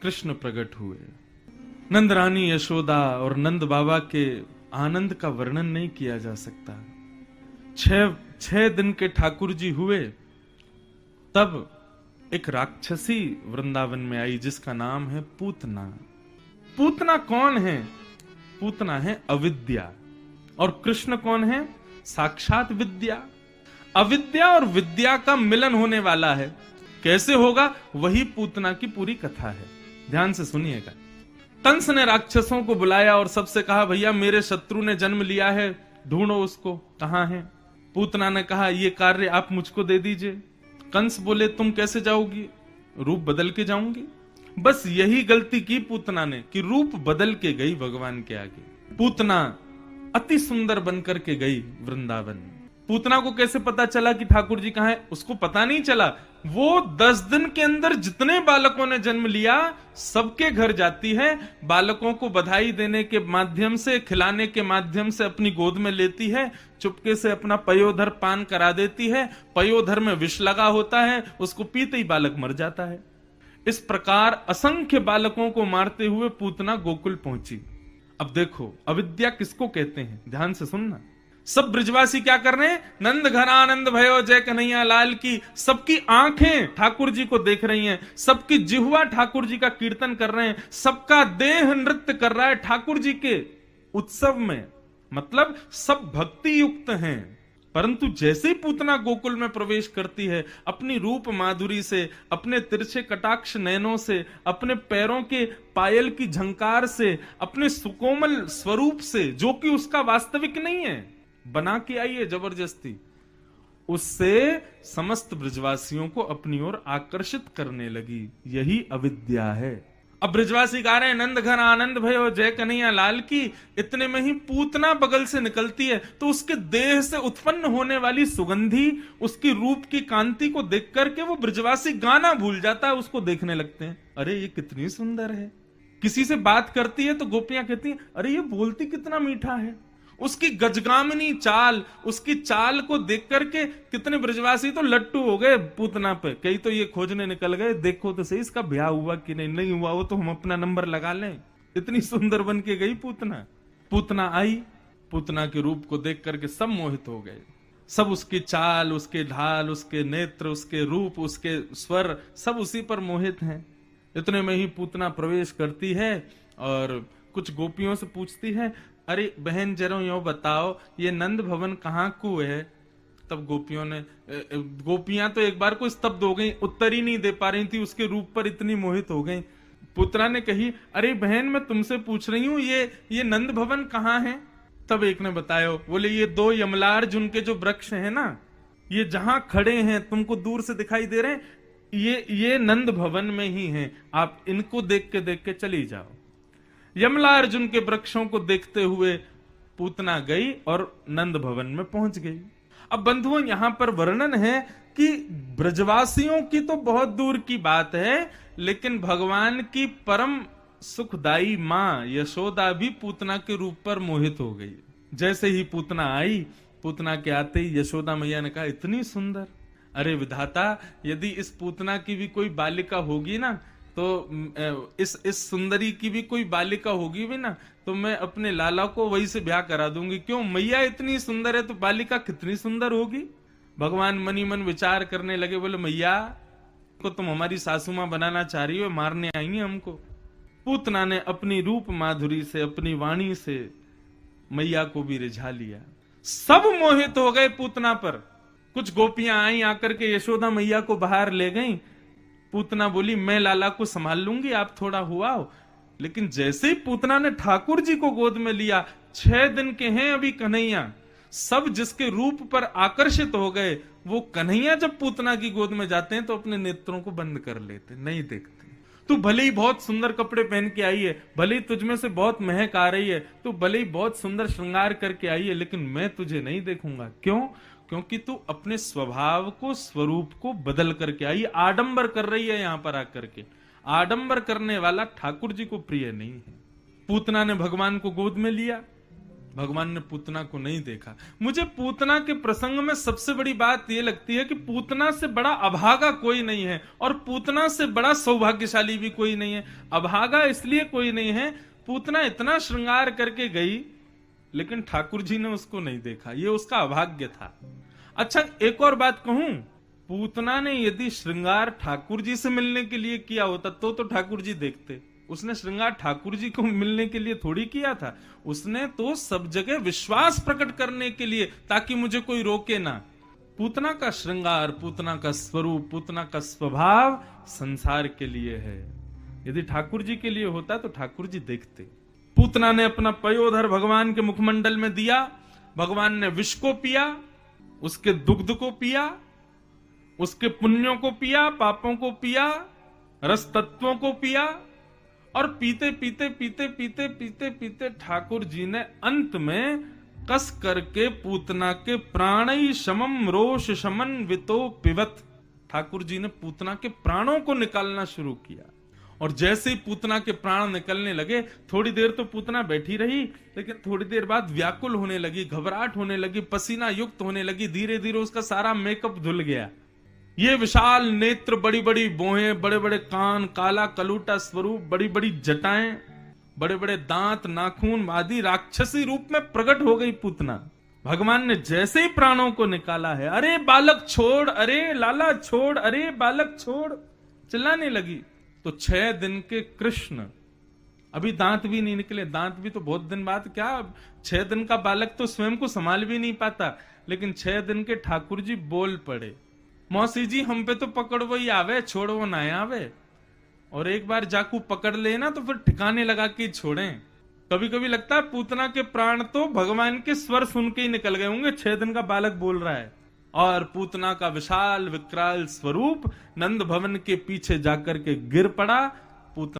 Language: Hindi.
कृष्ण प्रकट हुए। नंद रानी यशोदा और नंद बाबा के आनंद का वर्णन नहीं किया जा सकता। 6 दिन के ठाकुर जी हुए, तब एक राक्षसी वृंदावन में आई जिसका नाम है पूतना। पूतना कौन है? पूतना है अविद्या, और कृष्ण कौन है? साक्षात विद्या। अविद्या और विद्या का मिलन होने वाला है। कैसे होगा? वही पूतना की पूरी कथा है। ध्यान से सुनिएगा। कंस ने राक्षसों को बुलाया और सबसे कहा, भैया मेरे शत्रु ने जन्म लिया है, ढूंढो उसको, कहां है? पूतना ने कहा, ये कार्य आप मुझको दे दीजिए। कंस बोले, तुम कैसे जाओगी? रूप बदल के जाऊंगी। बस यही गलती की पूतना ने कि रूप बदल के गई भगवान के आगे। पूतना अति सुंदर बनकर के गई वृंदावन। पूतना को कैसे पता चला कि ठाकुर जी कहां है? उसको पता नहीं चला। वो 10 दिन के अंदर जितने बालकों ने जन्म लिया सबके घर जाती है, बालकों को बधाई देने के माध्यम से, खिलाने के माध्यम से अपनी गोद में लेती है, चुपके से अपना पयोधर पान करा देती है। पयोधर में विष लगा होता है, उसको पीते ही बालक मर जाता है। इस प्रकार असंख्य बालकों को मारते हुए पूतना गोकुल पहुंची। अब देखो अविद्या किसको कहते हैं, ध्यान से सुनना। सब ब्रजवासी क्या कर रहे हैं? नंद घर आनंद भयो जय कन्हैया लाल की। सबकी आंखें ठाकुर जी को देख रही हैं, सबकी जिह्वा ठाकुर जी का कीर्तन कर रहे हैं, सबका देह नृत्य कर रहा है ठाकुर जी के उत्सव में। मतलब सब भक्ति युक्त हैं। परंतु जैसे ही पूतना गोकुल में प्रवेश करती है, अपनी रूप माधुरी से, अपने तिरछे कटाक्ष नयनों से, अपने पैरों के पायल की झंकार से, अपने सुकोमल स्वरूप से, जो कि उसका वास्तविक नहीं है, बना के आई है जबरदस्ती, उससे समस्त ब्रजवासियों को अपनी ओर आकर्षित करने लगी। यही अविद्या है। अब ब्रजवासी गा रहे हैं, नंद घर आनंद भयो जय कन्हैया लाल की। इतने में ही पूतना बगल से निकलती है, तो उसके देह से उत्पन्न होने वाली सुगंधी, उसकी रूप की कांति को देख करके वो ब्रजवासी गाना भूल जाता है, उसको देखने लगते हैं। अरे ये कितनी सुंदर है। किसी से बात करती है तो गोपियां कहती हैं, अरे ये बोलती कितना मीठा है। उसकी गजगामिनी चाल, उसकी चाल को देख करके कितने ब्रजवासी तो लट्टू हो गए पूतना पे। कई तो ये खोजने निकल गए, देखो तो सही इसका ब्याह हुआ कि नहीं, नहीं हुआ हो तो हम अपना नंबर लगा लें। इतनी सुंदर बन के गई पूतना। पूतना आई, पूतना के रूप को देख करके सब मोहित हो गए। सब उसकी चाल, उसके ढाल, उसके नेत्र, उसके रूप, उसके स्वर, सब उसी पर मोहित हैं। इतने में ही पूतना प्रवेश करती है और कुछ गोपियों से पूछती है, अरे बहन जरा यो बताओ ये नंद भवन कहाँ को है? तब गोपियां तो एक बार को स्तब्ध हो गई, उत्तर ही नहीं दे पा रही थी, उसके रूप पर इतनी मोहित हो गई। पुत्रा ने कही, अरे बहन मैं तुमसे पूछ रही हूँ ये नंद भवन कहाँ है? तब एक ने बताया, बोले ये 2 यमलार्जुन के जो वृक्ष है ना, ये जहां खड़े हैं तुमको दूर से दिखाई दे रहे हैं, ये नंद भवन में ही हैं। आप इनको देख के चली जाओ। यमलार्जुन के वृक्षों को देखते हुए पूतना गई और नंद भवन में पहुंच गई। अब बंधुओं यहां पर वर्णन है कि ब्रजवासियों की तो बहुत दूर की बात है, लेकिन भगवान की परम सुखदाई मां यशोदा भी पूतना के रूप पर मोहित हो गई। जैसे ही पूतना आई, पूतना के आते ही यशोदा मैया ने कहा, इतनी सुंदर। अरे विधाता, यदि इस पूतना की भी कोई बालिका होगी ना, तो इस सुंदरी की भी कोई बालिका होगी भी ना, तो मैं अपने लाला को वही से ब्याह करा दूंगी। क्यों? मैया इतनी सुंदर है तो बालिका कितनी सुंदर होगी। भगवान मनी मन विचार करने लगे, बोले मैया को तुम हमारी सासू मां बनाना चाह रही हो, मारने आई है हमको। पूतना ने अपनी रूप माधुरी से, अपनी वाणी से मैया को भी रिझा लिया। सब मोहित हो गए पूतना पर। कुछ गोपियां आई, आकर के यशोदा मैया को बाहर ले गई। पूतना बोली, मैं लाला को संभाल लूंगी, आप थोड़ा हुआ हो। लेकिन जैसे ही पूतना ने ठाकुर जी को गोद में लिया, 6 दिन के हैं अभी कन्हैया, सब जिसके रूप पर आकर्षित हो गए, वो कन्हैया जब पूतना की गोद में जाते हैं तो अपने नेत्रों को बंद कर लेते, नहीं देखते। तू भले ही बहुत सुंदर कपड़े पहन के आई है, भले ही तुझमें से बहुत महक आ रही है, तू भले ही बहुत सुंदर श्रृंगार करके आई है, लेकिन मैं तुझे नहीं देखूंगा। क्यों? क्योंकि तू अपने स्वभाव को, स्वरूप को बदल करके आई, आडंबर कर रही है। यहां पर आकर के आडंबर करने वाला ठाकुर जी को प्रिय नहीं है। पूतना ने भगवान को गोद में लिया, भगवान ने पूतना को नहीं देखा। मुझे पूतना के प्रसंग में सबसे बड़ी बात यह लगती है कि पूतना से बड़ा अभागा कोई नहीं है और पूतना से बड़ा सौभाग्यशाली भी कोई नहीं है। अभागा इसलिए कोई नहीं है, पूतना इतना श्रृंगार करके गई लेकिन ठाकुर जी ने उसको नहीं देखा, ये उसका अभाग्य था। अच्छा, एक और बात कहूं, पूतना ने यदि श्रृंगार ठाकुर जी से मिलने के लिए किया होता तो ठाकुर जी देखते। उसने श्रृंगार ठाकुर जी को मिलने के लिए थोड़ी किया था, उसने तो सब जगह विश्वास प्रकट करने के लिए, ताकि मुझे कोई रोके ना। पूतना का श्रृंगार, पूतना का स्वरूप, पूतना का स्वभाव संसार के लिए है। यदि ठाकुर जी के लिए होता तो ठाकुर जी देखते। पूतना ने अपना पयोधर भगवान के मुखमंडल में दिया, भगवान ने विष को पिया, उसके दुग्ध को पिया, उसके पुण्यों को पिया, पापों को पिया, रस तत्वों को पिया, और पीते पीते पीते पीते पीते पीते ठाकुर जी ने अंत में कस करके पूतना के प्राणई शमम रोष शमन वितो पिबत, ठाकुर जी ने पूतना के प्राणों को निकालना शुरू किया। और जैसे ही पूतना के प्राण निकलने लगे, थोड़ी देर तो पूतना बैठी रही, लेकिन थोड़ी देर बाद व्याकुल होने लगी, घबराहट होने लगी, पसीना युक्त होने लगी, धीरे धीरे उसका सारा मेकअप धुल गया। ये विशाल नेत्र, बड़ी बड़ी भौहें, बड़े बड़े कान, काला कलूटा स्वरूप, बड़ी बड़ी जटाएं, बड़े बड़े दांत, नाखून आदि राक्षसी रूप में प्रकट हो गई पूतना। भगवान ने जैसे ही प्राणों को निकाला है, अरे बालक छोड़, अरे लाला छोड़, अरे बालक छोड़, चिल्लाने लगी। तो 6 दिन के कृष्ण, अभी दांत भी नहीं निकले, दांत भी तो बहुत दिन बाद, क्या 6 दिन का बालक तो स्वयं को संभाल भी नहीं पाता, लेकिन 6 दिन के ठाकुर जी बोल पड़े, मौसी जी हम पे तो पकड़वो ही आवे, छोड़वो ना आवे। और एक बार जाकू पकड़ लेना तो फिर ठिकाने लगा के छोड़ें। कभी कभी लगता है पूतना के प्राण तो भगवान के स्वर सुन के ही निकल गए होंगे, 6 दिन का बालक बोल रहा है। और पूतना का विशाल विकराल स्वरूप नंद भवन के पीछे जाकर के गिर पड़ा। पूतना